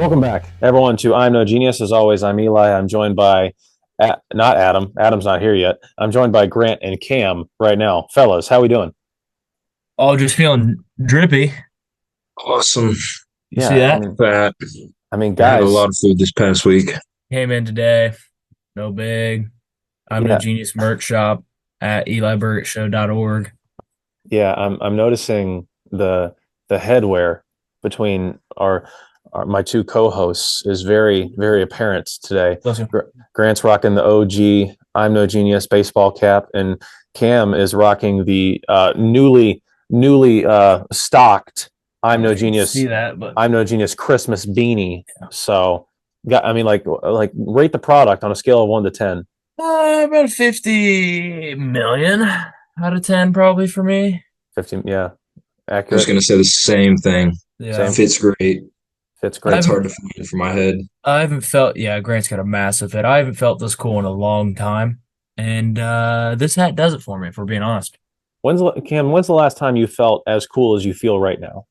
Welcome back, everyone, to I'm No Genius. As always, I'm Eli. I'm joined by not Adam. Adam's not here yet. I'm joined by Grant and Cam right now. Fellas, how we doing? Oh, just feeling drippy. Awesome. You see Yeah, I that? mean, Fat. I mean, I had a lot guys. of food this past week. Came in today. No big. I'm no Yeah, genius merch shop at eliburgettshow.org. yeah. I'm noticing the headwear between our my two co-hosts is very apparent today. Bless you. Grant's rocking the OG I'm No Genius baseball cap, and Cam is rocking the newly stocked I I'm don't know No if you can Genius see that, but I'm No Genius Christmas beanie. So, I mean, like rate the product on a scale of 1 to 10. about 50 million out of 10 probably for me. 15, yeah, I was accurate. going to say the same thing. Yeah. Same. Fits great. Fits I great. It's hard haven't to find for my head. I haven't felt yeah, Grant's got a massive head. I haven't felt this cool in a long time. And this hat does it for me, if we're being honest. Cam? When's the last time you felt as cool as you feel right now?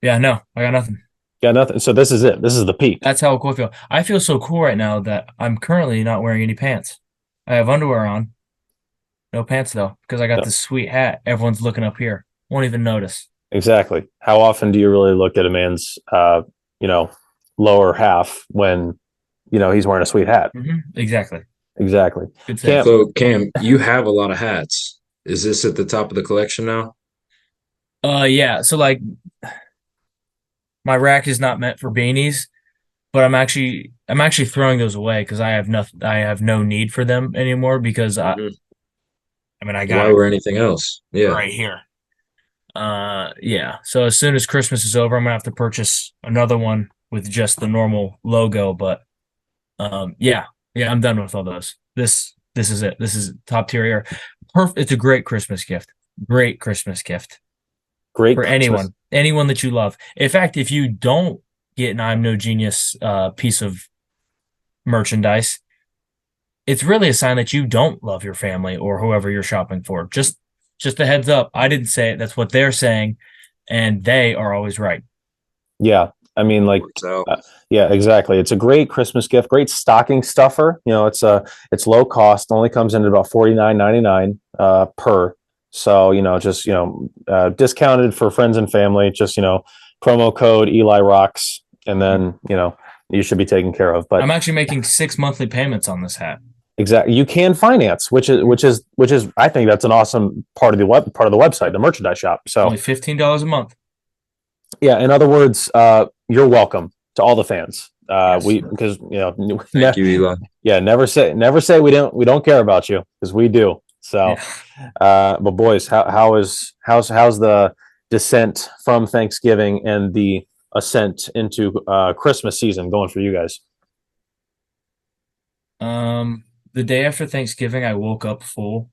Yeah, no, I got nothing. Yeah, nothing. So this is it. This is the peak. That's how cool I feel. I feel so cool right now that I'm currently not wearing any pants. I have underwear on, no pants though, because I got No, this sweet hat. Everyone's looking up here. Won't even notice. exactly. How often do you really look at a man's, you know, lower half when, he's wearing a sweet hat? Exactly. Exactly. Good save. Cam, So, Cam, you have a lot of hats. Is this at the top of the collection now? Yeah. So like, my rack is not meant for beanies, but I'm actually throwing those away because I have no need for them anymore because hmm I got Why it wear anything else? Yeah. right here. Yeah. So as soon as Christmas is over, I'm gonna have to purchase another one with just the normal logo. But yeah, yeah, I'm done with all those. This is it. This is top tier. Perfect. It's a great Christmas gift. Great Christmas gift great for Christmas. anyone that you love. In fact, if you don't get an I'm No Genius piece of merchandise, it's really a sign that you don't love your family or whoever you're shopping for. Just a heads up. I didn't say it. That's what they're saying, and they are always right. Yeah. I mean, like, Works out. yeah, exactly. It's a great Christmas gift, great stocking stuffer. It's low cost, only comes in at about $49.99 per. So, just discounted for friends and family. Just promo code Eli Rocks, and then you should be taken care of. But I'm actually making 6 monthly payments on this hat. exactly, you can finance, which is I think that's an awesome part of the website, the merchandise shop. So Only $15 a month. yeah, in other words, you're welcome to all the fans. Yes. We because Thank you, Eli. yeah, never say we don't care about you, because we do. So, Yeah. but boys, how's the descent from Thanksgiving and the ascent into Christmas season going for you guys? The day after Thanksgiving, I woke up full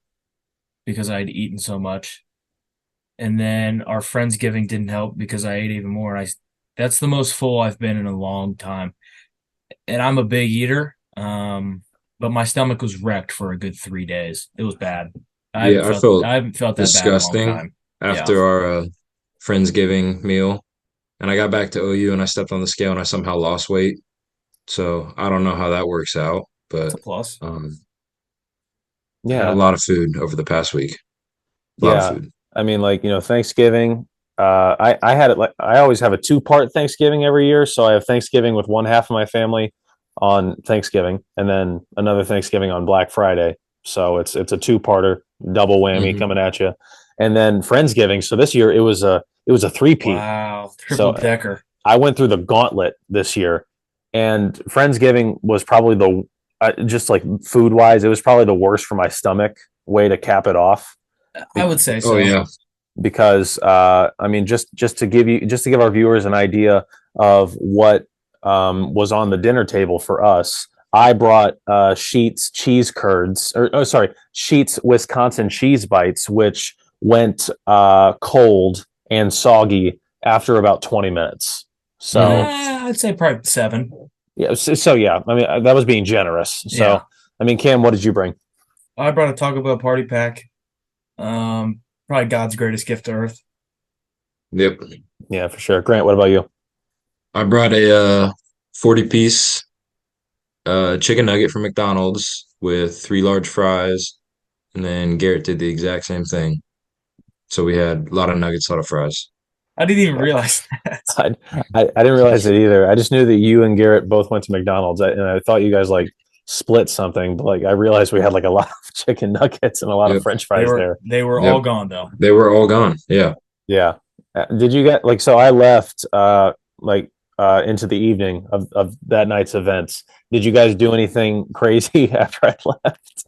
because I'd eaten so much. And then our Friendsgiving didn't help because I ate even more. That's the most full I've been in a long time. And I'm a big eater. But my stomach was wrecked for a good 3 days. It was bad. Yeah, I felt I haven't felt that bad in a long disgusting time. Yeah. after our Friendsgiving meal. And I got back to OU and I stepped on the scale and I somehow lost weight. So I don't know how that works out, That's but a plus. um, I had a Yeah, lot of food over the past week. A lot of yeah. food. I mean, like, Thanksgiving. I had it like I always have a two-part Thanksgiving every year. So I have Thanksgiving with one half of my family on Thanksgiving, and then another Thanksgiving on Black Friday. So it's a two-parter, double whammy hmm coming at you. And then Friendsgiving. So this year it was a three-peat. Wow. Triple So decker. I went through the gauntlet this year, and Friendsgiving was probably the just like food wise, it was probably the worst for my stomach way to cap it off. I would say Oh so. yeah. Because I mean, just to give our viewers an idea of what was on the dinner table for us. I brought Sheets cheese curds, or oh, sorry, Sheets Wisconsin cheese bites, which went cold and soggy after about 20 minutes. So I'd say probably 7. yeah, so yeah, I mean, that was being generous. Yeah. So I mean, Cam, what did you bring? I brought a Taco Bell party pack. Probably God's greatest gift to Earth. Yep. Yeah, for sure. Grant, what about you? I brought a 40-piece chicken nugget from McDonald's with 3 large fries, and then Garrett did the exact same thing. So we had a lot of nuggets, a lot of fries. I didn't even realize that. I didn't realize it either. I just knew that you and Garrett both went to McDonald's, and I thought you guys like split something. But like, I realized we had like a lot of chicken nuggets and a lot of Yep. French They fries were there. they were Yep. all gone though. They were all gone. Yeah. Yeah. Did you get like? So I left into the evening of that night's events. Did you guys do anything crazy after I left,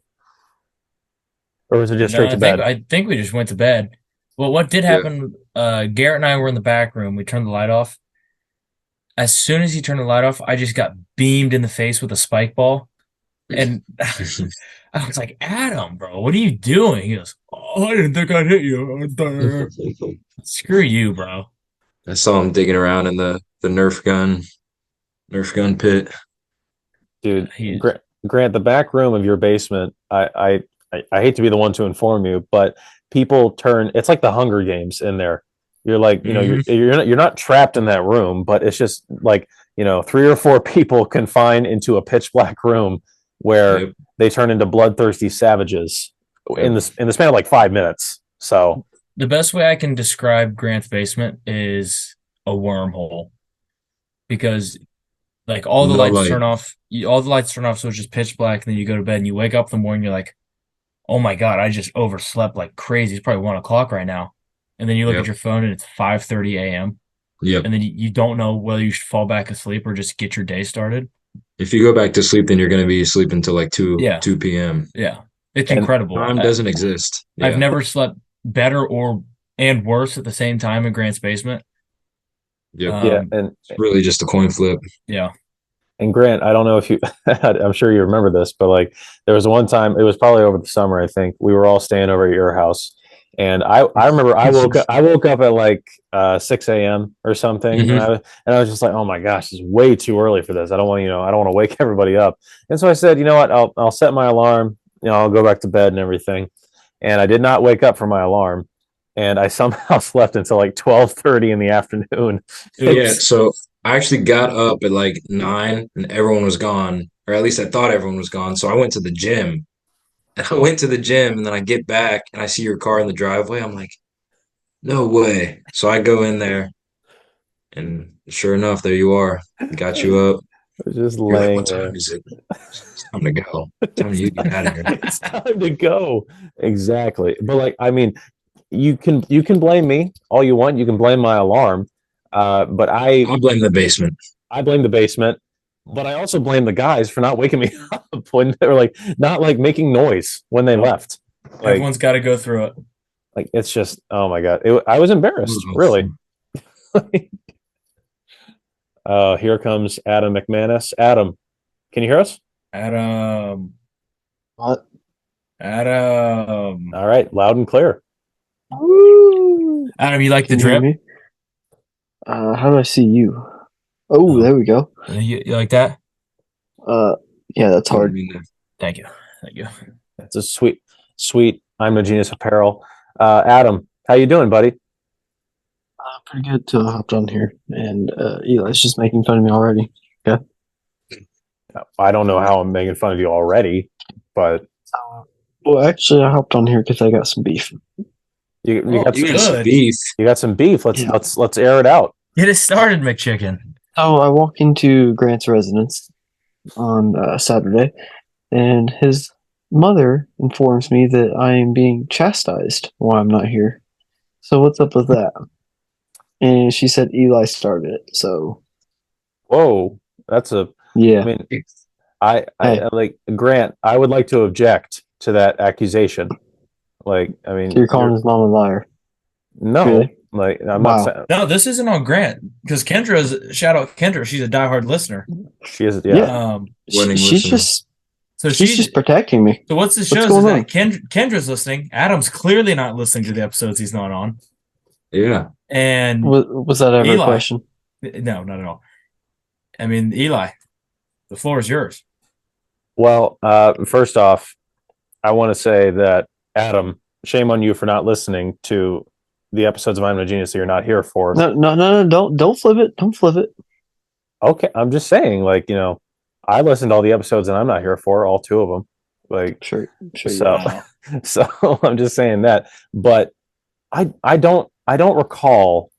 or was it just No, straight to bed? I think we just went to bed. Well, what did Yeah. happen? Garrett and I were in the back room. We turned the light off. As soon as he turned the light off, I just got beamed in the face with a spike ball, and I was like, "Adam, bro, what are you doing?" He goes, "Oh, I didn't think I'd hit you." Screw you, bro. I saw him digging around in the Nerf gun pit. Dude, He- Grant, the back room of your basement. I hate to be the one to inform you, but people turn. It's like the Hunger Games in there. You're like, you're not trapped in that room, but it's just like 3 or 4 people confined into a pitch black room where Yep. they turn into bloodthirsty savages in the span of like 5 minutes. So The best way I can describe Grant's basement is a wormhole, because like all the No lights light. turn off, all the lights turn off, so it's just pitch black, and then you go to bed and you wake up in the morning, you're like, "Oh my God, I just overslept like crazy. It's probably 1 o'clock right now." And then you look Yep. at your phone and it's 5:30 a.m. Yep. And then you don't know whether you should fall back asleep or just get your day started. If you go back to sleep, then you're going to be sleeping until like 2 Yeah. 2 p.m. Yeah. It's And incredible. Time doesn't exist. I've Yeah. never slept better and worse at the same time in Grant's basement. Yep. yeah, Um, and It's really just a coin flip. Yeah. And Grant, I don't know if you, I'm sure you remember this, but like there was one time, it was probably over the summer, I think we were all staying over at your house. And I remember I woke up at like 6 a.m. or something. Mhm. And I was just like, oh my gosh, it's way too early for this. I don't want, I don't want to wake everybody up. And so I said, you know what, I'll set my alarm, I'll go back to bed and everything. And I did not wake up for my alarm. And I somehow slept until like 12:30 in the afternoon. Yeah. So I actually got up at like 9 and everyone was gone, or at least I thought everyone was gone. So I went to the gym. And I went to the gym and then I get back and I see your car in the driveway. I'm like, no way. So I go in there and sure enough, there you are. Got you up. I was just You're like, laying what there. time is it? It's time to go. Time you get out of here. It's time to go. Exactly. But like, I mean, you can blame me all you want. You can blame my alarm. But I'll blame the basement. I blame the basement. But I also blame the guys for not waking me up when they were like not like making noise when they left. Like, Everyone's got to go through it. like it's just oh my god. I was embarrassed, Mhm. really. Here comes Adam McManus. Adam, can you hear us? Adam. What? Adam. All right, loud and clear. Woo! Adam, you like the Can you hear drip? me? How do I see you? Oh, there we go. You like that? Yeah, that's hard. Thank you. Thank you. It's a sweet. I'm a Genius Apparel. Adam, how you doing, buddy? Pretty good till I hopped on here, and Eli's just making fun of me already. I don't know how I'm making fun of you already, but Well, actually, I hopped on here because I got some beef. you Oh, got You some, got some Good. beef. you got some beef. Let's Yeah. let's air it out. Get it started, McChicken. So I walk into Grant's residence on Saturday, and his mother informs me that I am being chastised while I'm not here. So what's up with that? And she said Eli started it. So Whoa, that's a. yeah, I mean, I like Grant. I would like to object to that accusation. Like, I mean, you're calling his mom a liar. no, Really? like I'm Wow. not saying No, this isn't on Grant, because shout out Kendra. She's a diehard listener. she is. Yeah. Yeah, Winning She's listener. just So she's just protecting me. so what's this What's shows is going on? that Kendra's listening. Adam's clearly not listening to the episodes he's not on. Yeah. And Was that ever Eli. a question? no, not at all. I mean, Eli, the floor is yours. Well, first off, I want to say that Adam, shame on you for not listening to the episodes of I'm a Genius that you're not here for. No, don't flip it. Don't flip it. Okay, I'm just saying, like, I listened to all the episodes and I'm not here for all 2 of them. Like, Sure. so, Wow. so I'm just saying that. But I don't recall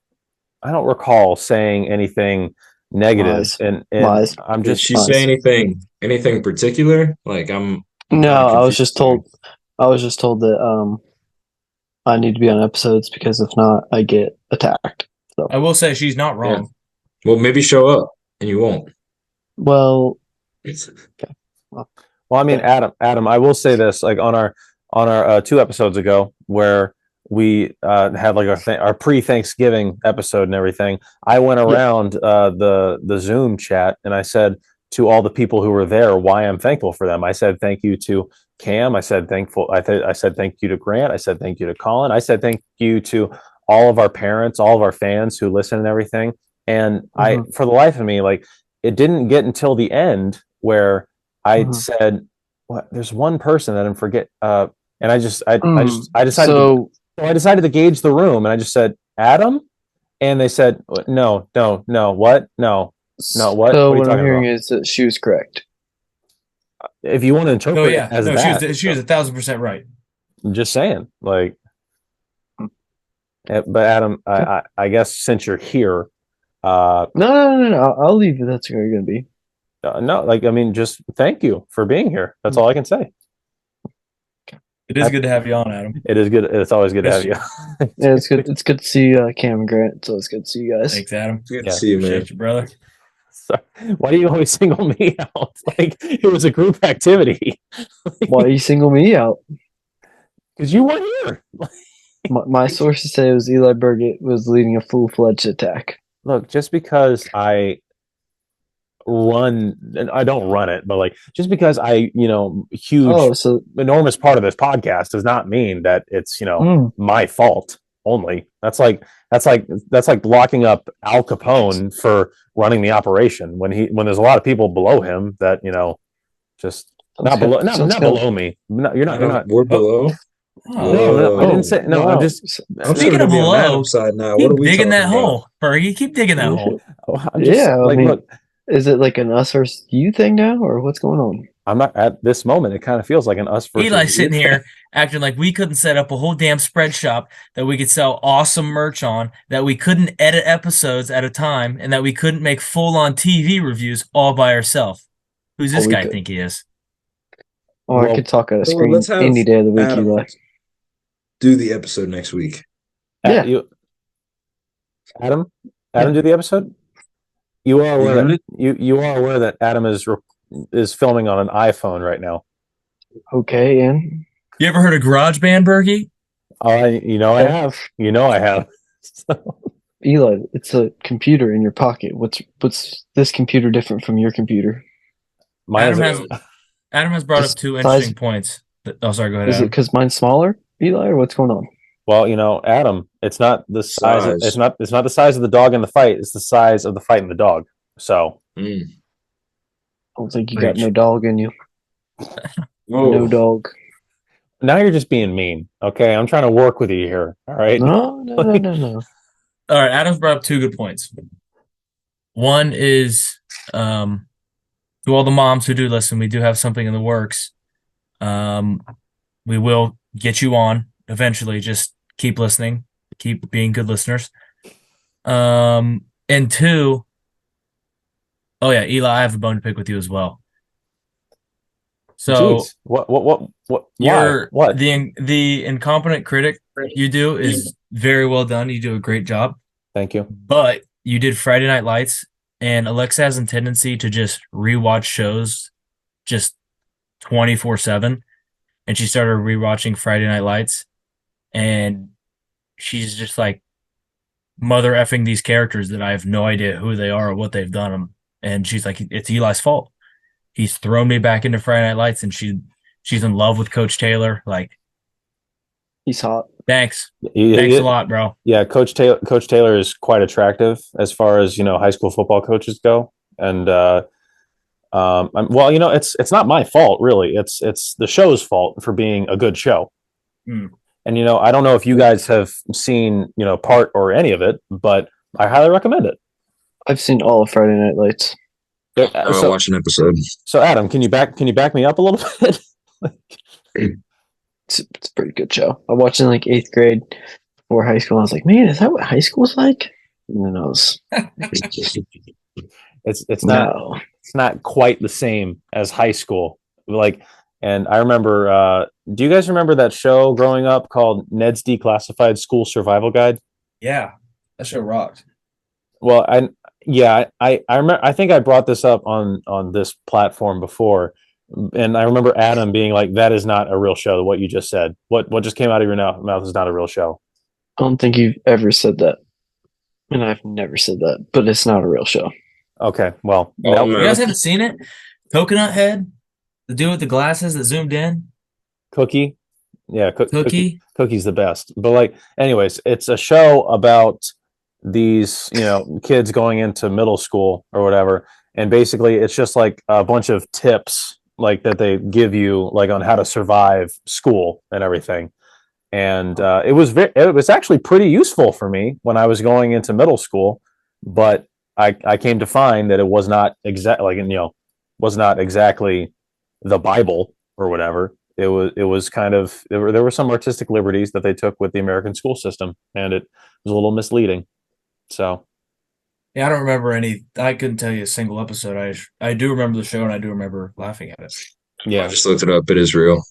saying anything negative, Lies. and Lies. I'm Did just she say anything particular? Like I'm No, I'm I was confused just here. told. I was just told that I need to be on episodes because if not, I get attacked. So, I will say she's not wrong. Well, maybe show up and you won't. well, Well, I mean, Okay. Adam, I will say this, like on our 2 episodes ago, where we had like our pre-Thanksgiving episode and everything. I went around the Zoom chat and I said to all the people who were there why I'm thankful for them. I said thank you to Cam. I said I said thank you to Grant. I said thank you to Colin. I said thank you to all of our parents, all of our fans who listen and everything. And I, for the life of me, like, it didn't get until the end where I said, "What? There's one person that I'm forget." And I decided so so I decided to gauge the room, and I just said, "Adam," and they said, "No, no, no, what? No, no, what? So What are you what I'm talking hearing about?" is that she was correct. If you want to No, interpret yeah, it as no, that, she was 1,000% right. I'm just saying, like. But Adam, I guess since you're here, No. I'll leave it. That's where you're gonna be. no, like, I mean, just thank you for being here. That's all I can say. It is good to have you on, Adam. It is good. It's always good to have you. Yeah, it's good. It's good to see Cam and Grant. So it's good to see you guys. Thanks, Adam. Good Yeah. to see you, man. Appreciate you, brother. So, why do you always single me out? Like, it was a group activity. Why you single me out? Because you weren't here. My sources say it was Eli Burgett was leading a full-fledged attack. Look, just because I run, and I don't run it, but like, just because I, huge, Oh, so enormous part of this podcast does not mean that it's, my fault only. That's like locking up Al Capone for running the operation when there's a lot of people below him that, just not below me. No, you're not. We're below. No, I didn't say no. Wow. I'm just. I'm Speaking sure of to be on below, Adam's side now. What are Keep we digging that talking about? hole, Fergie. Keep digging that hole. I'm just Yeah, I like, mean- look, Is it like an us versus you thing now, or what's going on? I'm not at this moment. It kind of feels like an us versus Eli's you sitting thing. here acting like we couldn't set up a whole damn spread shop that we could sell awesome merch on, that we couldn't edit episodes at a time, and that we couldn't make full-on TV reviews all by ourselves. Who's this we guy could. think he is? Or I Well, could talk at a well, screen let's have any day of the week, Adam Eli. do the episode next week. Yeah. Adam, Yeah. do the episode. You are aware got that you are aware that Adam is filming on an iPhone right now. Okay, and You ever heard of GarageBand, Berkey? I Okay. have. I have. So, Eli, it's a computer in your pocket. What's this computer different from your computer? mine Adam has brought Just up two size- interesting points. Oh, sorry, go ahead, Is it Adam. because mine's smaller, Eli, or what's going on? well, Adam, it's not the size. Size. It's not the size of the dog in the fight. It's the size of the fight in the dog. So Mm. I don't think you got Preach. no dog in you. Oh, No dog. now you're just being mean. Okay, I'm trying to work with you here. All right. No. All right, Adam's brought up two good points. One is to all the moms who do listen, we do have something in the works. We will get you on eventually. Just keep listening, keep being good listeners. And two, oh yeah, Eli, I have a bone to pick with you as well. So Jeez. What? Why? you're What? the incompetent critic you do is very well done. You do a great job. Thank you. But you did Friday Night Lights, and Alexa has a tendency to just rewatch shows just 24/7. And she started rewatching Friday Night Lights, and she's just like mother effing these characters that I have no idea who they are or what they've done. And she's like, it's Eli's fault. He's thrown me back into Friday Night Lights, and she's in love with Coach Taylor. Like, He's hot. thanks. Yeah, Thanks a lot, bro. Yeah, Coach Taylor is quite attractive as far as high school football coaches go, and it's not my fault really. It's the show's fault for being a good show. Hmm. And I don't know if you guys have seen part or any of it, but I highly recommend it. I've seen all of Friday Night Lights. I haven't watched an episode. So Adam, can you back me up a little bit? It's a pretty good show. I watched it in like 8th grade before high school. I was like, man, is that what high school's like? And then I was It's not no. it's not quite the same as high school. Like, and I remember. Do you guys remember that show growing up called Ned's Declassified School Survival Guide? Yeah, that show rocked. Well, I remember. I think I brought this up on this platform before, and I remember Adam being like, "That is not a real show." What you just said. What just came out of your mouth is not a real show. I don't think you've ever said that. And I've never said that, but it's not a real show. Okay, well, Oh, now- man. You guys haven't seen it? Coconut Head, the dude with the glasses that zoomed in. Cookie, yeah, Cookie. Cookie's the best. But like, anyways, it's a show about these kids going into middle school or whatever, and basically it's just like a bunch of tips like that they give you like on how to survive school and everything. And it was actually pretty useful for me when I was going into middle school, but I came to find that it was not was not exactly the Bible or whatever. It was kind of there were some artistic liberties that they took with the American school system, and it was a little misleading. So Yeah, I don't remember any. I couldn't tell you a single episode. I do remember the show, and I do remember laughing at it. I yeah, just looked it up. It is real.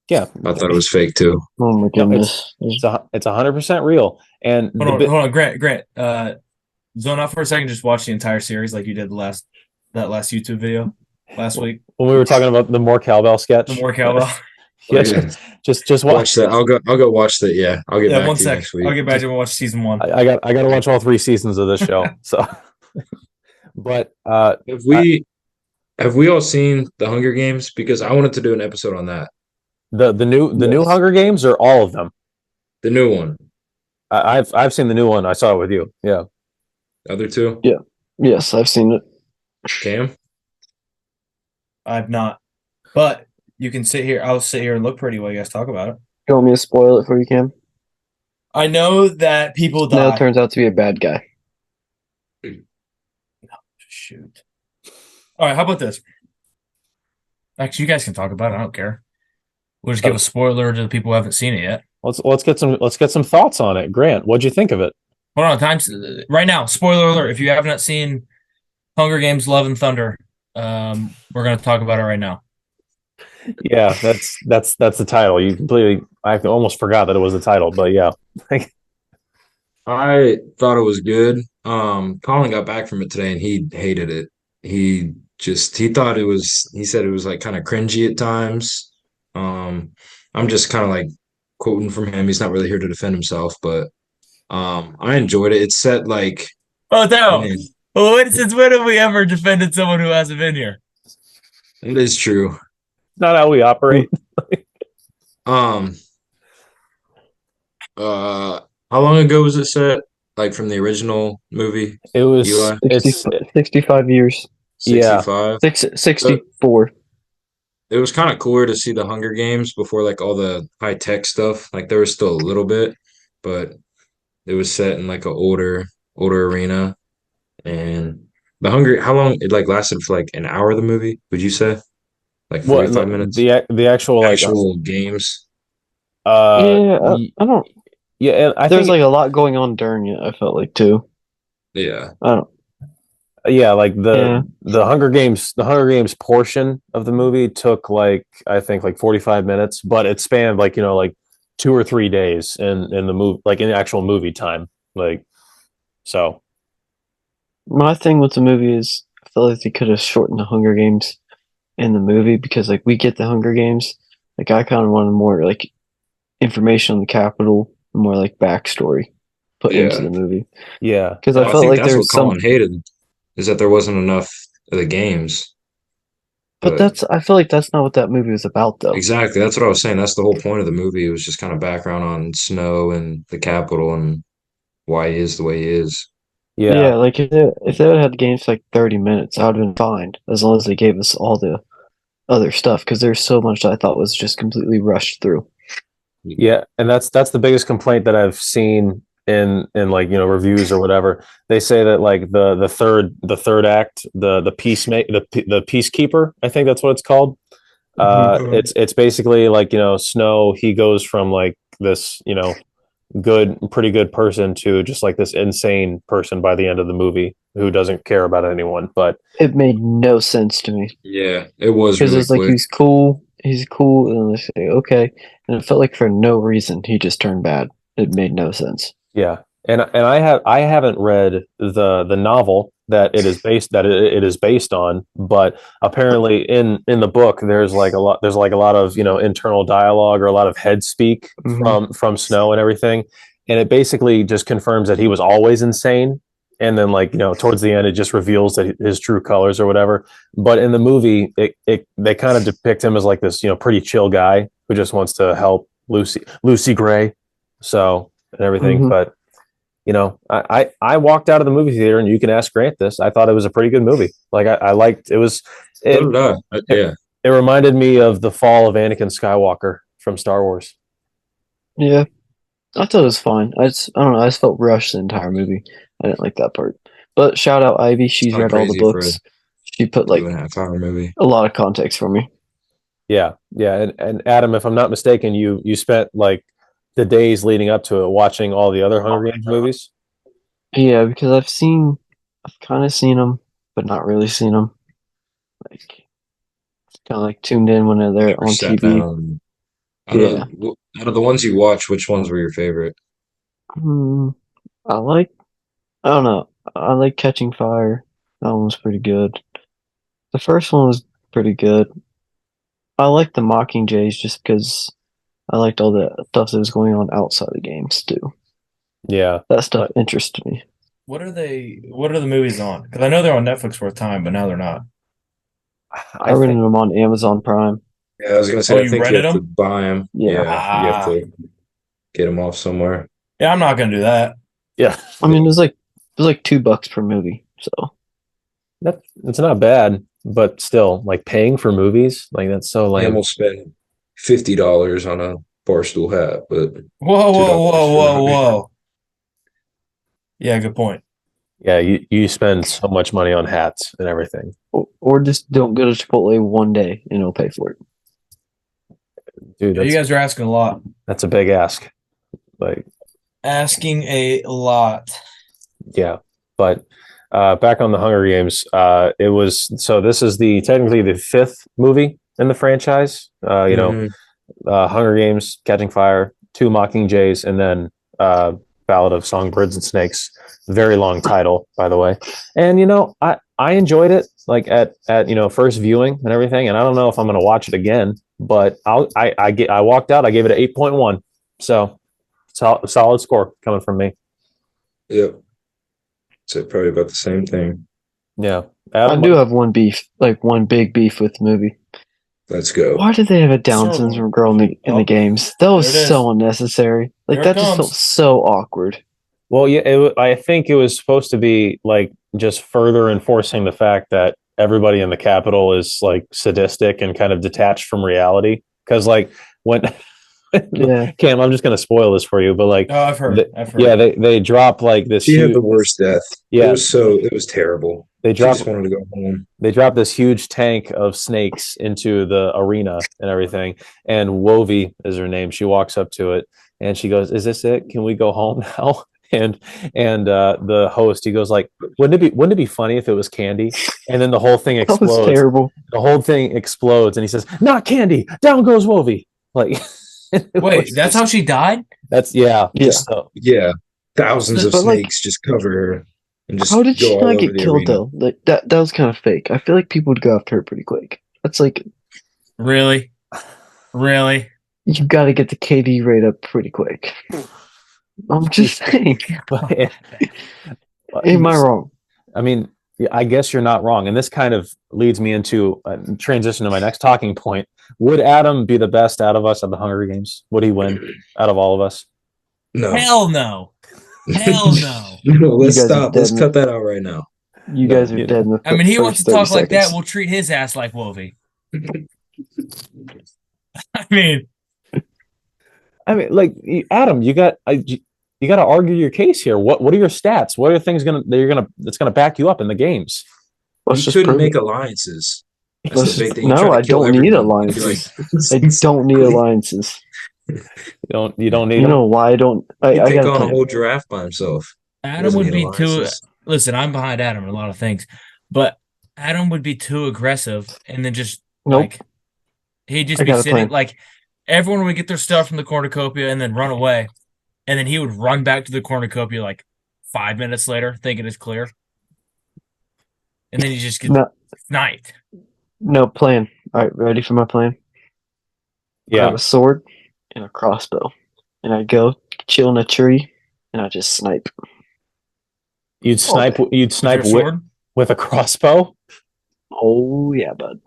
yeah, I thought it was fake too. Oh my No, goodness. it's 100% real. And Hold on, Grant. Zone out for a second. Just watch the entire series like you did that last YouTube video last week. when we were talking about the more cowbell sketch, The more cowbell. yeah, Yeah. just Watch watch that. I'll go watch that. Yeah, I'll get Yeah, back one to you sec. next week. I'll get back to you and watch season 1. I got to watch all 3 seasons of this show. So, but Have we all seen The Hunger Games? Because I wanted to do an episode on that. the new Yes. Hunger Games or all of them? The new one. I've seen the new one. I saw it with you. Yeah. The other two. Yes, I've seen it. Cam. I've not, but you can sit here. I'll sit here and look pretty while you guys talk about it. You want me to spoil it for you, Cam? I know that people Now die. it turns out to be a bad guy. Shoot. All right, how about this? Actually, you guys can talk about it. I don't care. We'll just give a spoiler to the people who haven't seen it yet. Let's get some thoughts on it. Grant, what'd you think of it? Hold on, right now. Spoiler alert! If you have not seen Hunger Games: Love and Thunder, we're going to talk about it right now. Yeah, that's the title. I almost forgot that it was the title, but yeah. I thought it was good. Colin got back from it today and he hated it. He thought he said it was like kind of cringy at times. I'm just kind of like quoting from him. He's not really here to defend himself, but I enjoyed it. It's set like Oh no! man, Since when have we ever defended someone who hasn't been here? it is true. Not how we operate. How long ago was it set? Like from the original movie, It was Eli? 65 years. Yeah. 65. 64. It was kind of cooler to see the Hunger Games before like all the high tech stuff. Like there was still a little bit, but it was set in like an older arena. And how long it like lasted for like an hour, the movie, would you say? Like 45 minutes? the actual Games. I don't. Yeah, and I There's think like a lot going on during it. I felt like too. Yeah. I don't. yeah, like the Hunger Games portion of the movie took like I think like 45 minutes, but it spanned like like 2 or 3 days in the movie, like in actual movie time. Like so My thing with the movie is I feel like they could have shortened the Hunger Games in the movie because like we get the Hunger Games. Like I kind of wanted more like information on the Capitol, more like backstory put Yeah. into the movie. yeah. Because I I felt think like that's there what was some. Colin hated, is that there wasn't enough of the games. But I feel like that's not what that movie was about though. Exactly. That's what I was saying. That's the whole point of the movie. It was just kind of background on Snow and the Capitol and why he is the way he is. Yeah, like if they would have had games for like 30 minutes, I would have been fine as long as they gave us all the other stuff because there's so much that I thought was just completely rushed through. Yeah, and that's the biggest complaint that I've seen in like reviews or whatever. They say that like the third act, the the peacekeeper, I think that's what it's called. It's basically like Snow. He goes from like this pretty good person to just like this insane person by the end of the movie who doesn't care about anyone. But It made no sense to me Yeah, it was because really it's like quick. he's cool, and they say okay, and it felt like for no reason he just turned bad. It made no sense. yeah, and I haven't read the novel that it is based on, but apparently in the book there's like a lot of internal dialogue or a lot of head speak Mhm. from Snow and everything, and it basically just confirms that he was always insane, and then like towards the end it just reveals that his true colors or whatever. But in the movie, they kind of depict him as like this pretty chill guy who just wants to help Lucy Gray, so and everything. Mhm. But I walked out of the movie theater, and you can ask Grant this. I thought it was a pretty good movie. Like I liked it. So It did I. Yeah. it reminded me of the fall of Anakin Skywalker from Star Wars. Yeah, I thought it was fine. I don't know. I just felt rushed the entire movie. I didn't like that part. But shout out Ivy. She's Kind of read all the crazy for a books. She put like 2.5 hour movie. a lot of context for me. Yeah, yeah. And Adam, if I'm not mistaken, you spent like the days leading up to it watching all the other Hunger Games movies. Yeah, because I've kind of seen them, but not really seen them. Like kind of like tuned in when they're Never on sat TV. down. Yeah. Out of the ones you watched, which ones were your favorite? Hmm. I like. I don't know. I like Catching Fire. That one was pretty good. The first one was pretty good. I like the Mockingjays just because I liked all the stuff that was going on outside the games too. Yeah, That stuff interested me. What are they? What are the movies on? Because I know they're on Netflix for a time, but now they're not. I rented them on Amazon Prime. Yeah, I was gonna say, Oh, I you think you rented have to them? buy them. Yeah. Yeah, you have Ah, to get them off somewhere. yeah. I'm not gonna do that. yeah. I mean, it was like $2 per movie. So It's not bad, but still, like paying for movies, like that's so I lame. almost spent $50 on a Barstool hat, but Whoa, whoa, $2 whoa, for whoa, whoa. Yeah, good point. Yeah, you spend so much money on hats and everything, or just don't go to Chipotle one day and it'll pay for it. dude. You guys are asking a lot. That's a big ask. Like, Asking a lot. yeah, but back on the Hunger Games, it was so this is the technically the fifth movie in the franchise. Mhm. Hunger Games, Catching Fire, Two Mockingjays, and then Ballad of Songbirds and Snakes. Very long title, by the way. And I enjoyed it like at first viewing and everything. And I don't know if I'm going to watch it again, but I walked out. I gave it an 8.1. So solid score coming from me. Yep. So probably about the same thing. Yeah, I Adam, do have one big beef with the movie. Let's go. Why did they have a Down Sure. syndrome girl in the games? That was There it is. so unnecessary. Like There it that just comes. felt so awkward. Well, yeah, I think it was supposed to be like just further enforcing the fact that everybody in the Capitol is like sadistic and kind of detached from reality. Because like when Yeah. Cam, I'm just gonna spoil this for you, but like Oh, I've heard. the- I've heard. yeah, they drop like this She had huge, the worst death. yeah, It was terrible. they She drop just wanted to go home. they drop this huge tank of snakes into the arena and everything. And Wovie is her name. She walks up to it and she goes, "Is this it? Can we go home now?" And the host, he goes like, wouldn't it be funny if it was candy? And then the whole thing That was explodes. terrible. The whole thing explodes, and he says, "Not candy." Down goes Wovie. Like, Wait, that's how she died? that's yeah. Yeah. So, Yeah, thousands of But, like, snakes just cover her and just How did go she all not over get the killed arena. though? Like that was kind of fake. I feel like people would go after her pretty quick. That's like Really? Really? you got to get the KD rate up pretty quick. I'm just saying. Am I wrong? I mean, yeah, I guess you're not wrong. And this kind of leads me into a transition to my next talking point. Would Adam be the best out of us at the Hunger Games? Would he win out of all of us? No. Hell no. Hell no. No, let's You guys are stop. dead Let's in cut that out right now. You No, guys are you dead in the I mean, he first wants to 30 talk like that. seconds. We'll treat his ass like Wovie. I mean, I mean, like Adam, you got to argue your case here. What are your stats? What are things that's gonna back you up in the games? Let's You just couldn't prove make it. alliances. That's Let's the big just, thing. You try no, to I kill don't need everyone. You're like, alliances. I don't need alliances. You don't need You them. know why I don't? You I take got a on a plan. whole giraffe by himself. Adam doesn't would need be too. alliances. Listen, I'm behind Adam in a lot of things, but Adam would be too aggressive, and then just Nope. like he'd just I be got a sitting plan. like everyone would get their stuff from the cornucopia and then run away, and then he would run back to the cornucopia like 5 minutes later, thinking it's clear, and then he just gets No, sniped. no plan. All right, ready for my plan? I have Yeah, a sword and a crossbow, and I go chill in a tree, and I just snipe. you'd snipe. day. You'd With snipe your sword. with a crossbow. Oh yeah, bud.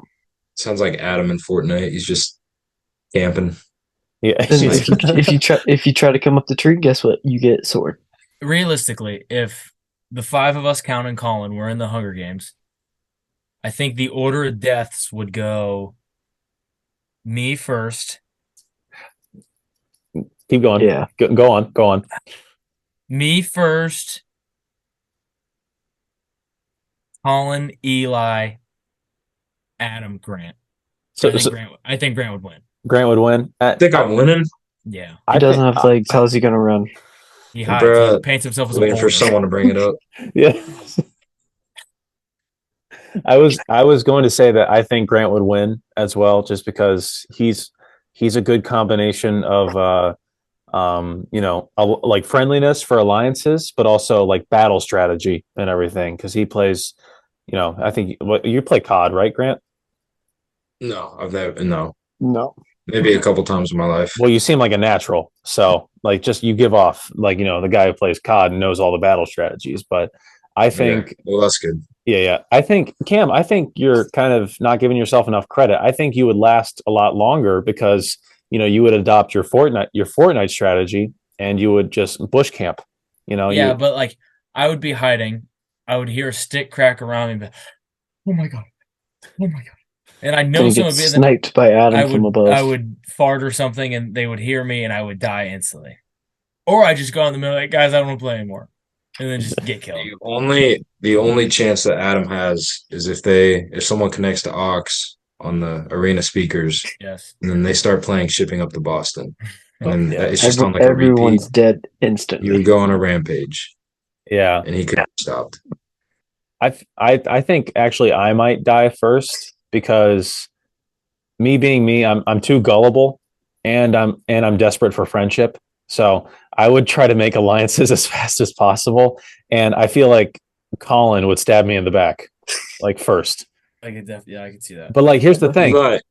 Sounds like Adam in Fortnite. He's just camping. Yeah, Then Snipe. if you try to come up the tree, guess what? You get sword. Realistically, if the five of us counting Colin were in the Hunger Games, I think the order of deaths would go me first, keep going. Yeah. Go on. Go on. me first, Colin, Eli, Adam, Grant. So, I think Grant would win. Grant would win. I think I'm winning. Yeah, He doesn't have legs. How's he gonna run? he hides. He Bruh, paints himself as a Waiting for boulder. someone to bring it up. Yeah. I was going to say that I think Grant would win as well, just because he's a good combination of like friendliness for alliances, but also like battle strategy and everything. Because he plays, I think you play COD, right, Grant? No, I've never. No, No. maybe a couple times in my life. Well, you seem like a natural, so like just you give off like the guy who plays COD knows all the battle strategies. But I think Yeah. Well, that's good. Yeah. I think Cam, I think you're kind of not giving yourself enough credit. I think you would last a lot longer because you would adopt your Fortnite strategy and you would just bush camp. Yeah, but like I would be hiding. I would hear a stick crack around me, but oh my god, and I know Gonna someone get would be sniped by Adam I from would above. I would fart or something, and they would hear me, and I would die instantly. Or I just go in the middle, like guys, I don't want to play anymore, and then just get killed. The only chance that Adam has is if someone connects to aux on the arena speakers, Yes. and then they start playing "Shipping Up to Boston," and then Yeah. it's just on like a Everyone's repeat. dead You instantly. would go on a rampage, yeah. and he could have stopped. I think actually I might die first because me being me, I'm too gullible and I'm desperate for friendship. So I would try to make alliances as fast as possible. And I feel like Colin would stab me in the back, like first. I could see that. But like, here's the thing. But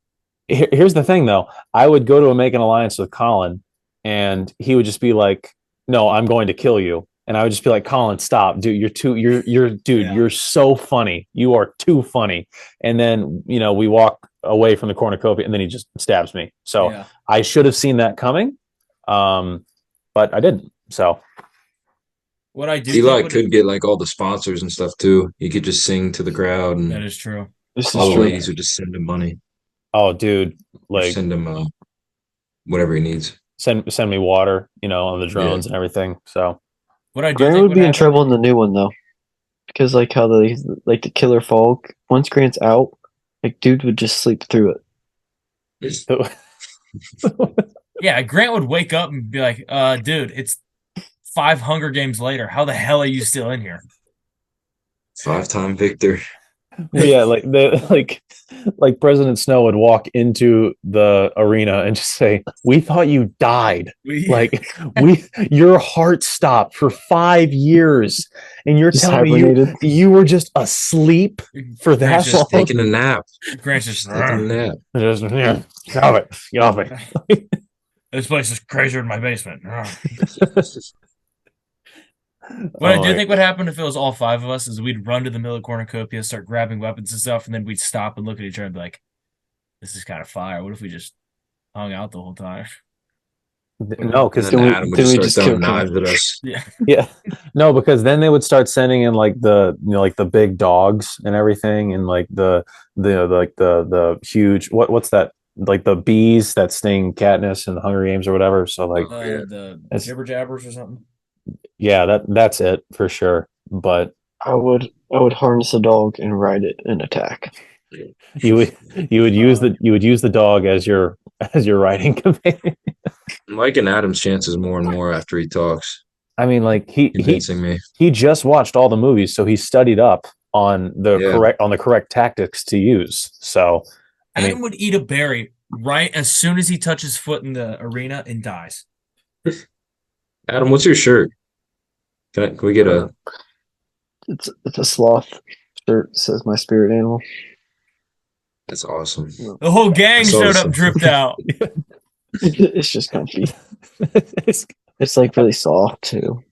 Here's the thing, though. I would go to make an alliance with Colin, and he would just be like, "No, I'm going to kill you." And I would just be like, "Colin, stop, dude. Yeah. You're so funny. You are too funny." And then we walk away from the cornucopia, and then he just stabs me. So Yeah. I should have seen that coming, but I didn't. So What I do Eli think would, could get like all the sponsors and stuff too. He could just sing to the crowd, that and is true. This is all the true. ladies would just send him money, oh, dude, or like send him whatever he needs. send me water, on the drones and everything. So What I do Grant think would be in happen- trouble in the new one though, because like how the killer fog. Once Grant's out, like dude would just sleep through it. Yeah, Grant would wake up and be like, dude, it's 5 Hunger Games later. How the hell are you still in here?" 5-time victor. yeah, like President Snow would walk into the arena and just say, "We thought you died. Like your heart stopped for 5 years, and you're Just telling me hibernated. you were just asleep for that Grant's long." just Taking a nap. Grant's just Taking a nap. Just, yeah, get off it. Get off it. This place is crazier than my basement. What I Oh, do my- think would happen if it was all 5 of us is we'd run to the middle of cornucopia, start grabbing weapons and stuff, and then we'd stop and look at each other and be like, "This is kind of fire. What if we just hung out the whole time?" No, And because then Then we- Adam would then just we start just throwing kill knives at us. Yeah. yeah, no, because then they would start sending in like the like the big dogs and everything, and like the huge what's that like the bees that sting Katniss in the Hunger Games or whatever. So like, Yeah. The It's- jibber jabbers or something. yeah, that's it for sure. But I would harness a dog and ride it and attack. you would use the dog as your riding companion. I'm liking Adam's chances more and more after he talks, I mean, like convincing me. he just watched all the movies, so he studied up on the Yeah. correct tactics to use. So I mean, Adam would eat a berry right as soon as he touches foot in the arena and dies. Adam, what's your shirt? Can we get a? It's a sloth shirt. Says my spirit animal. That's awesome. The whole gang I saw showed this. up, dripped out. It's just comfy. It's like really soft too.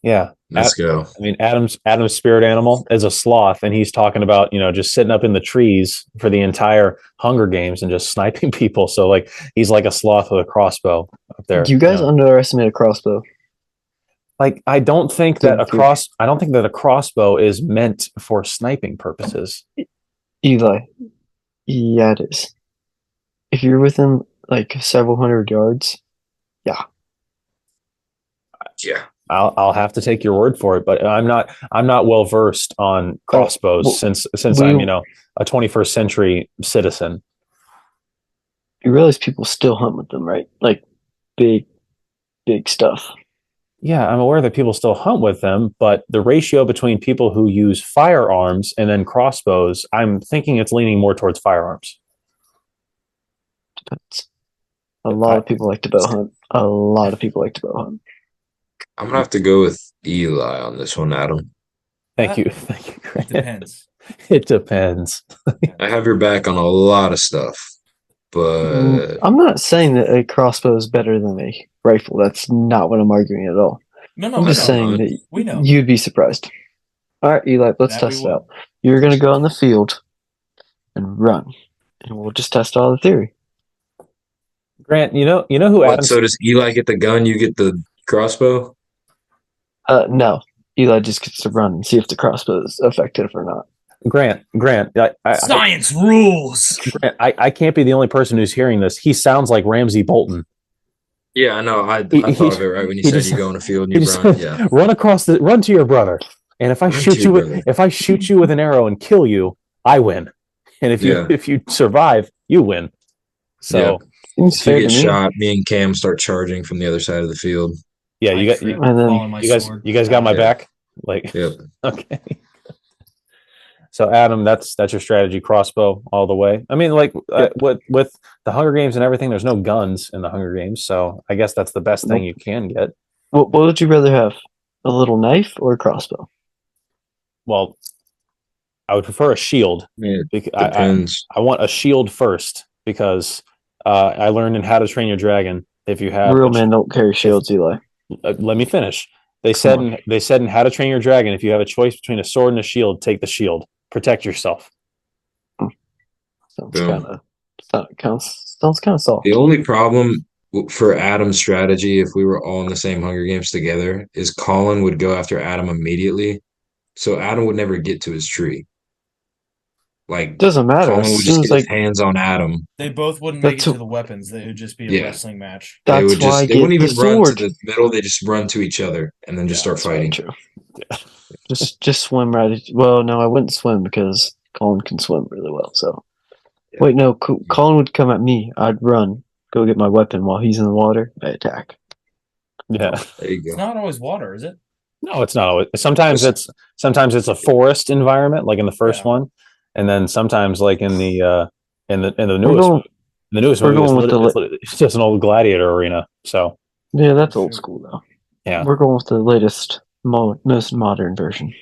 yeah. Let's go. I mean, Adam's spirit animal is a sloth, and he's talking about just sitting up in the trees for the entire Hunger Games and just sniping people. So like he's like a sloth with a crossbow up there. You guys underestimate a crossbow. Like I don't think that Thank you. I don't think that a crossbow is meant for sniping purposes. Eli. Yeah, it is. If you're within like several hundred yards, Yeah. I'll have to take your word for it, but I'm not well versed on crossbows well, since we- I'm a 21st century citizen. you realize people still hunt with them, right? Like big stuff. Yeah, I'm aware that people still hunt with them, but the ratio between people who use firearms and then crossbows, I'm thinking it's leaning more towards firearms. Depends. A lot of people like to bow hunt. A lot of people like to bow hunt. I'm gonna have to go with Eli on this one, Adam. Thank you. It Grant. depends. It depends. I have your back on a lot of stuff, but I'm not saying that a crossbow is better than a rifle. That's not what I'm arguing at all. No, I'm we just know. saying that We know. you'd be surprised. All right, Eli, let's That we test it will. out. You're going to go on the field and run, and we'll just test all the theory. Grant, you know who what? Adam So does Eli get the gun? You get the crossbow? No, Eli just gets to run and see if the crossbow is effective or not. Grant, Science rules. I can't be the only person who's hearing this. He sounds like Ramsey Bolton. Yeah, I know. I He- thought of it right when you he said just- you go on a field He and you just run. said, Yeah. run to your brother, and if I Run to shoot your you brother. if I shoot you with an arrow and kill you, I win. And Yeah. if you survive, you win. So Seems If you fair get to me. shot, me and Cam start charging from the other side of the field. yeah, I you got trip, and then- fall on my you guys sword. got my Yeah. back. Like Yep. okay. So Adam, that's your strategy, crossbow all the way. I mean, like with the Hunger Games and everything, there's no guns in the Hunger Games, so I guess that's the best thing you can get. What would you rather have? A little knife or a crossbow? Well, I would prefer a shield. Yeah, Because depends. I want a shield first because I learned in How to Train Your Dragon if you have Real men don't carry shields, Eli. let me finish. They Come said in How to Train Your Dragon if you have a choice between a sword and a shield, take the shield. Protect yourself. Sounds Boom. kind of soft. The only problem for Adam's strategy, if we were all in the same Hunger Games together, is Colin would go after Adam immediately. So Adam would never get to his tree. Like, Doesn't matter. Colin As would soon just as get his like hands on Adam. They both wouldn't make it That's to who- the weapons. It would just be a Yeah. wrestling match. They that's would why I just, they get wouldn't the even run to sword. the middle. They just run to each other and then just start That's very fighting. true. Just swim right. Well, no, I wouldn't swim because Colin can swim really well. So, Yeah. wait, no, Colin would come at me. I'd run, go get my weapon while he's in the water. I attack. Yeah. There you It's go. not always water, is it? No, it's not always. Sometimes it's a forest environment, like in the first Yeah. one, and then sometimes like in the newest going- the newest we're movie, going with it's just an old gladiator arena. So Yeah, that's old school though. Yeah. We're going with the latest, most modern version.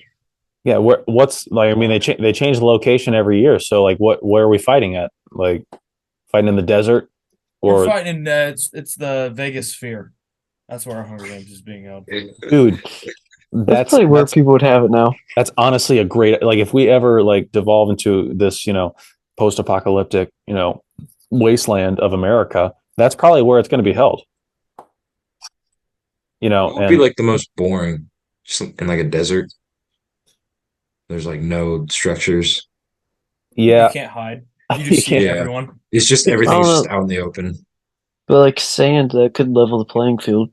yeah, what's like? I mean, they change the location every year. So like, where are we fighting at? Like fighting in the desert, We're or fighting in it's the Vegas Sphere. That's where our Hunger Games is being held. dude? That's probably where people would have it now. That's honestly a great, like, if we ever like devolve into this post-apocalyptic wasteland of America, that's probably where it's going to be held. It would be like the most boring, just in like a desert. There's like no structures. yeah, You can't hide. You just see Yeah. everyone. It's just everything's Oh. just out in the open. But like sand, that could level the playing field.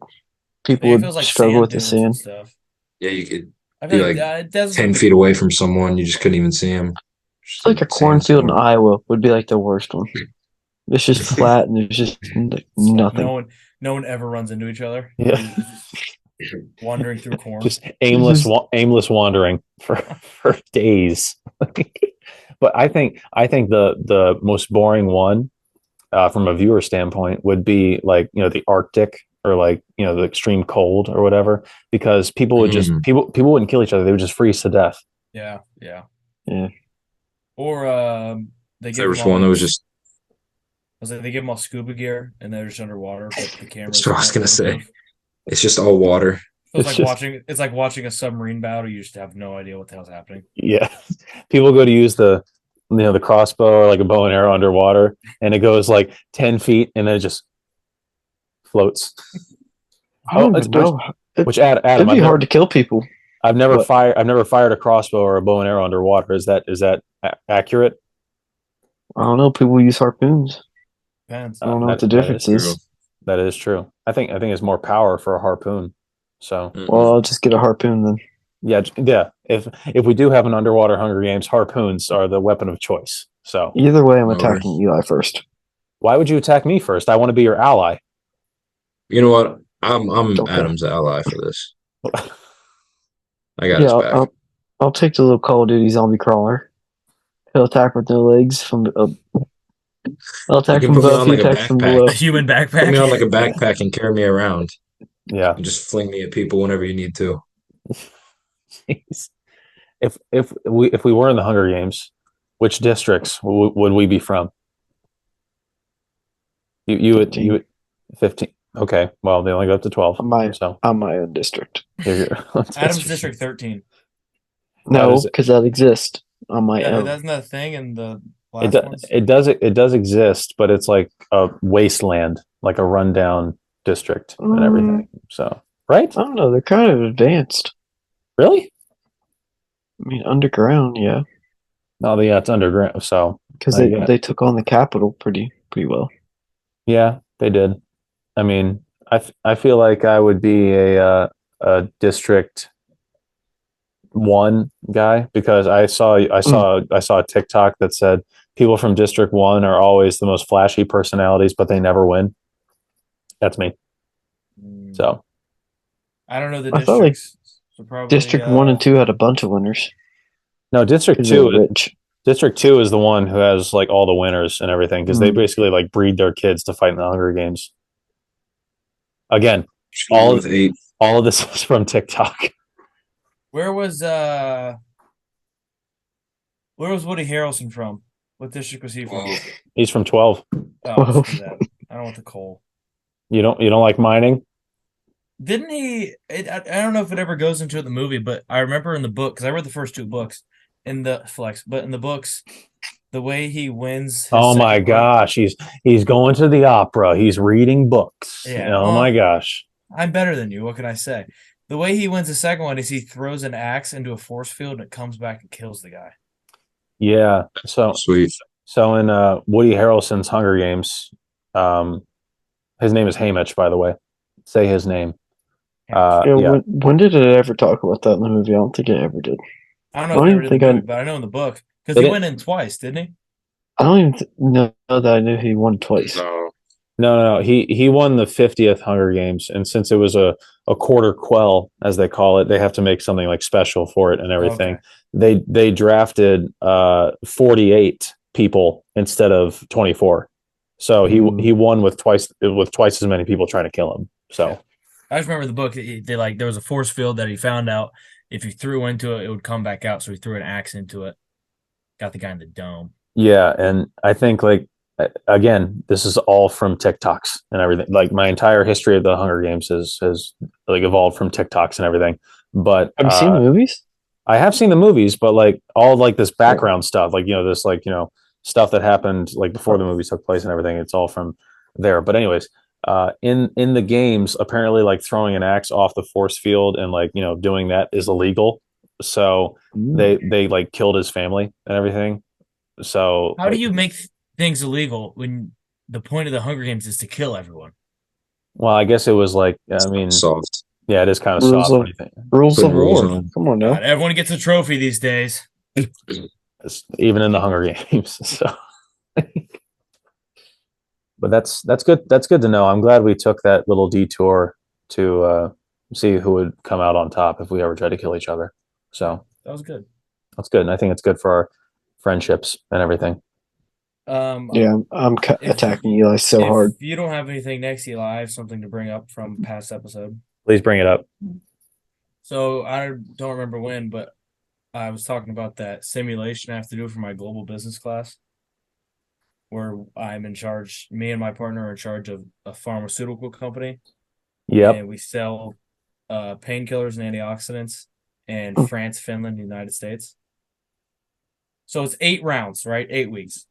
People Maybe it would feels like struggle sand with the dunes and sand. stuff. Yeah, you could I be feel like like it does 10 look feet away from someone, you just couldn't even see him. It's like a cornfield in Iowa would be like the worst one. It's just flat and there's just nothing. No one ever runs into each other. Yeah. Just wandering through corn. Just aimless wandering for days. But I think the most boring one from a viewer standpoint would be like, the Arctic, or like, the extreme cold or whatever, because people would just people wouldn't kill each other, they would just freeze to death. Yeah. Yeah. Or they There give was them all, one that was just, I was like, they give them all scuba gear and they're just underwater, but the camera. that's what I was gonna say. It's just all water. It's like watching a submarine battle. You just have no idea what the hell's happening. Yeah. People go to use the crossbow or like a bow and arrow underwater, and it goes like 10 feet and then it just floats. I don't even know. Which Adam, It'd be hard to kill people. I've never What? fired a crossbow or a bow and arrow underwater. Is that accurate? I don't know. People use harpoons. Depends. I don't know what the that is difference true. is. That is true. I think it's more power for a harpoon. So Well, I'll just get a harpoon then. yeah. If we do have an underwater Hunger Games, harpoons are the weapon of choice. So Either way, I'm No attacking Eli first. why would you attack me first? I want to be your ally. You know what? I'm Okay. Adam's ally for this. I got his Yeah, back. I'll take the little Call of Duty zombie crawler. He'll attack with no legs from. I'll attack You can from put me above. on He like a attacks from backpack. below. A human backpack. Put me on like a backpack and carry me around. Yeah. And just fling me at people whenever you need to. Jeez. If we were in the Hunger Games, which districts would we be from? You would 15. Okay, well they only go up to 12. So I'm my own district. Adam's District 13. No, because that exists on my Yeah, own. isn't that a thing in the last ones? It does exist, but it's like a wasteland, like a rundown district and everything. So right? I don't know. They're kind of advanced. Really? I mean, underground, yeah, No, yeah, it's underground. So because Yeah. they took on the capital pretty well. yeah, they did. I mean, I feel like I would be a District 1 guy, because I saw a TikTok that said people from District 1 are always the most flashy personalities, but they never win. That's me. So I don't know the I thought, like, districts. So probably District 1 and 2 had a bunch of winners. no, District 'Cause they're 2 rich. District 2 is the one who has like all the winners and everything, because they Mm. basically like breed their kids to fight in the Hunger Games. Again, all with 8. of this is from TikTok. Where was Woody Harrelson from? What district was he from? Well, He's from 12. Oh, screw that. I don't want the coal. You don't like mining? Didn't he? I don't know if it ever goes into the movie, but I remember in the book, because I read the first 2 books in the but in the books, the way he wins. His Oh my second book- gosh, he's going to the opera. He's reading books. Yeah, Oh my gosh. I'm better than you. What can I say? The way he wins the second one is he throws an axe into a force field and it comes back and kills the guy. Yeah. So sweet. in Woody Harrelson's Hunger Games, his name is Haymitch, by the way. Say his name. Yeah, Yeah. When did it ever talk about that in the movie? I don't think it ever did. I don't I know don't if even I read think the I- movie, but I know in the book because Did he it? went in twice, didn't he? I don't even know that I knew he won twice. No. No. He won the 50th Hunger Games, and since it was a quarter quell, as they call it, they have to make something like special for it and everything. Okay. They drafted 48 people instead of 24. So he won with twice as many people trying to kill him. So I just remember the book. There was a force field that he found out if you threw into it, it would come back out. So he threw an axe into it, got the guy in the dome. yeah, and I think again, this is all from TikToks and everything. Like my entire history of the Hunger Games has like evolved from TikToks and everything. But Have you seen the movies? I have seen the movies, but like all like this background stuff, like this stuff that happened like before the movies took place and everything. It's all from there. But anyways, in the games, apparently like throwing an axe off the force field and like doing that is illegal. So they like killed his family and everything. So How do you make things illegal when the point of the Hunger Games is to kill everyone? well, I guess it was like, I mean, Soft. yeah, it is kind of Rules soft. of- What do you think? Rules Putting of rules war. on. Come on now. God, everyone gets a trophy these days. Even in the Hunger Games. So, but that's good. That's good to know. I'm glad we took that little detour to see who would come out on top if we ever tried to kill each other. So That was good. that's good, and I think it's good for our friendships and everything. Yeah, I'm If- attacking Eli so if hard. you don't have anything next, Eli, I have something to bring up from past episode. Please bring it up. So I don't remember when, but I was talking about that simulation I have to do for my global business class, where I'm in charge. Me and my partner are in charge of a pharmaceutical company, Yep. and we sell painkillers and antioxidants in Hmm. France, Finland, United States. So it's 8 rounds, right? 8 weeks.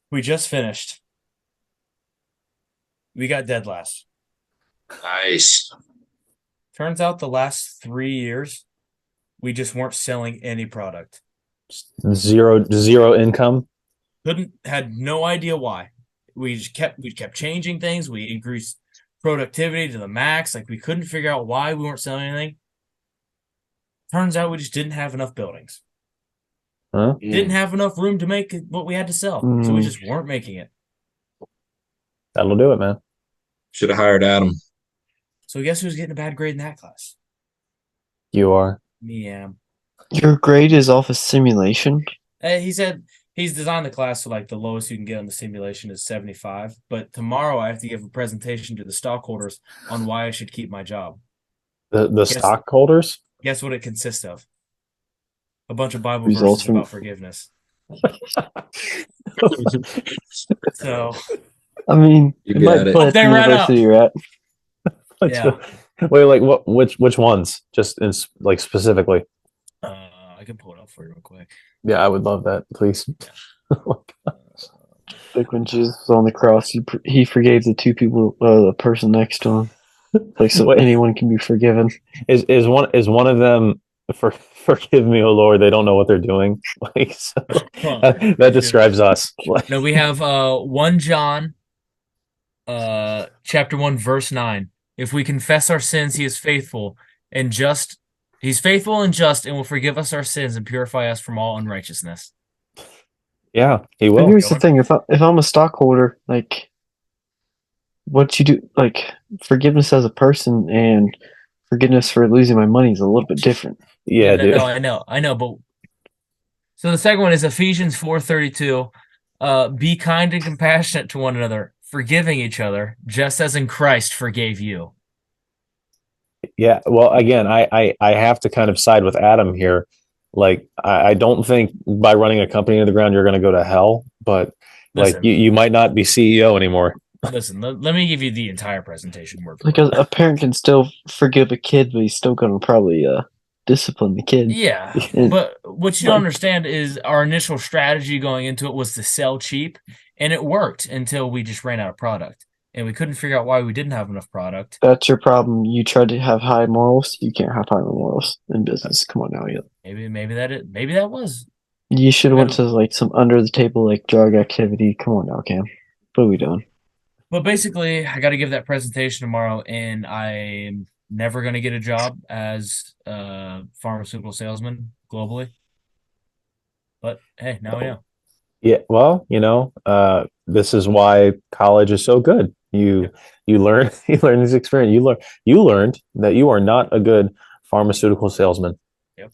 We just finished. We got dead last. Nice. Turns out the last 3 years, we just weren't selling any product. Zero income. Had no idea why. We kept changing things. We increased productivity to the max. Like, we couldn't figure out why we weren't selling anything. Turns out we just didn't have enough buildings. Huh? Didn't have enough room to make what we had to sell. So we just weren't making it. That'll do it, man. Should have hired Adam. So guess who's getting a bad grade in that class? You are. Me am. Your grade is off a simulation. He said he's designed the class so like the lowest you can get on the simulation is 75. But tomorrow I have to give a presentation to the stockholders on why I should keep my job. The Yes. stockholders. Guess what it consists of? A bunch of Bible Results verses from- about forgiveness. So I mean, You it might got it. play at the They ran university you're at. yeah, Wait, like what? Which ones? Just in, like specifically. I can pull it up for you real quick. Yeah, I would love that, please. Like when Jesus was on the cross, he forgave the two people, the person next to him. Like so, Wait. anyone can be forgiven. Is one of them forgive me, oh Lord, they don't know what they're doing. Like so, Huh. that describes us. Like, No, we have 1 John chapter 1 verse 9. If we confess our sins, he is faithful and just. He's faithful and just and will forgive us our sins and purify us from all unrighteousness. yeah, he But will. here's the thing: if I'm a stockholder, like, what you do, like, forgiveness as a person and forgiveness for losing my money is a little bit different. Yeah, dude. No, I know, but so the second one is Ephesians 4:32. Be kind and compassionate to one another, forgiving each other, just as in Christ forgave you. Yeah, well, again, I have to kind of side with Adam here. Like, I don't think by running a company into the ground you're going to go to hell, but like Listen. you might not be CEO anymore. Listen, let me give you the entire presentation word for Like word. a parent can still forgive a kid, but he's still gonna probably discipline the kid. Yeah, And- but what you don't understand is our initial strategy going into it was to sell cheap, and it worked until we just ran out of product, and we couldn't figure out why we didn't have enough product. That's your problem. You tried to have high morals. You can't have high morals in business. Come on now, Maybe that was. you should have went Yeah. to like some under the table like drug activity. Come on now, Cam. What are we doing? But basically, I got to give that presentation tomorrow, and I'm never going to get a job as a pharmaceutical salesman globally. But hey, now we know. Yeah, well, this is why college is so good. You learn this experience. You learned that you are not a good pharmaceutical salesman. Yep.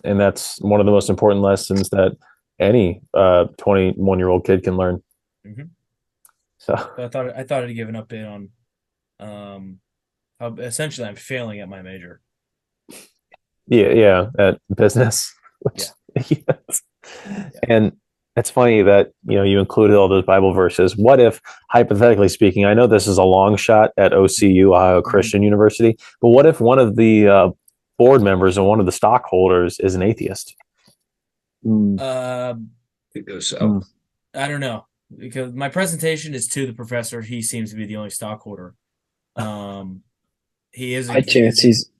And that's one of the most important lessons that any 21-year-old kid can learn. Mhm. So But I thought I'd give an update on how essentially I'm failing at my major. yeah, at business. Yes. And it's funny that you included all those Bible verses. What if, hypothetically speaking, I know this is a long shot at OCU, Ohio Christian University, but what if one of the board members and one of the stockholders is an atheist? It goes so. I don't know, because my presentation is to the professor. He seems to be the only stockholder. He is High chance he's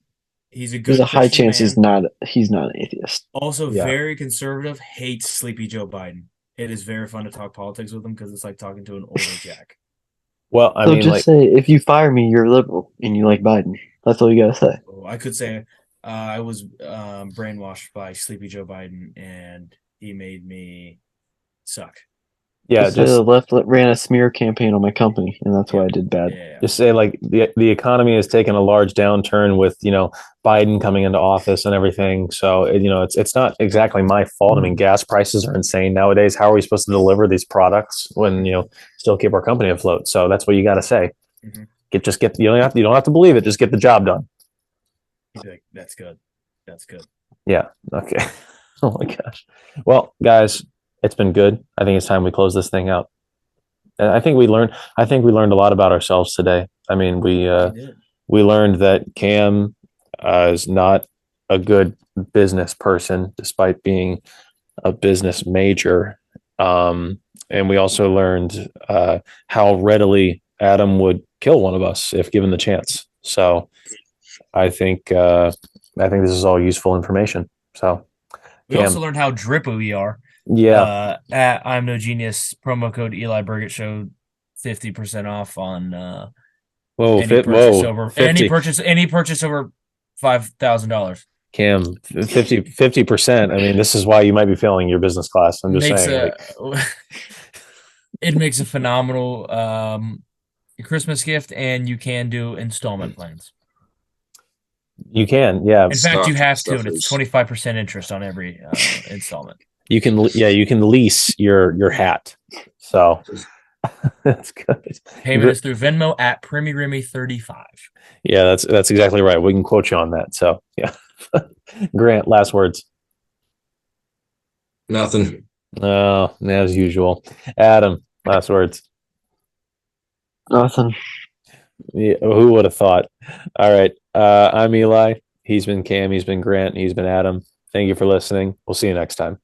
He's a good There's a high Christian chance man. he's not an atheist. Also, Yeah. very conservative. Hates Sleepy Joe Biden. It is very fun to talk politics with him because it's like talking to an older Jack. Well, I So mean, just like, say if you fire me, you're liberal and you like Biden. That's all you gotta say. So I could say I was brainwashed by Sleepy Joe Biden, and he made me suck. yeah, Just say the left ran a smear campaign on my company, and that's why I did bad. Yeah. just say like the economy has taken a large downturn with Biden coming into office and everything. So it's not exactly my fault. I mean, gas prices are insane nowadays. How are we supposed to deliver these products when still keep our company afloat? So that's what you got to say. Mhm. You don't have to believe it. Just get the job done. He'd be like, that's good. That's good. Yeah. Okay. Oh my gosh. Well, guys, it's been good. I think it's time we close this thing out. And I think we learned a lot about ourselves today. I mean, we did. learned that Cam is not a good business person, despite being a business major. And we also learned how readily Adam would kill one of us if given the chance. So I think this is all useful information. So We Cam, also learned how drippy we are. yeah. At I'm No Genius, promo code Eli Burgett Show, 50% off on Whoa, any purchase over 50. any purchase over $5,000. Cam, 50%. I mean, this is why you might be failing your business class. I'm just saying. It makes a phenomenal Christmas gift, and you can do installment plans. You can, yeah. In fact, you have to, Stuff and it's is- 25% interest on every installment. You can lease your hat. So that's good. Payment is through Venmo at PremiRemy35. Yeah, that's exactly right. We can quote you on that. So yeah. Grant, last words. Nothing. Oh, as usual. Adam, last words. Nothing. Yeah, who would have thought? All right. I'm Eli. He's been Cam. He's been Grant. He's been Adam. Thank you for listening. We'll see you next time.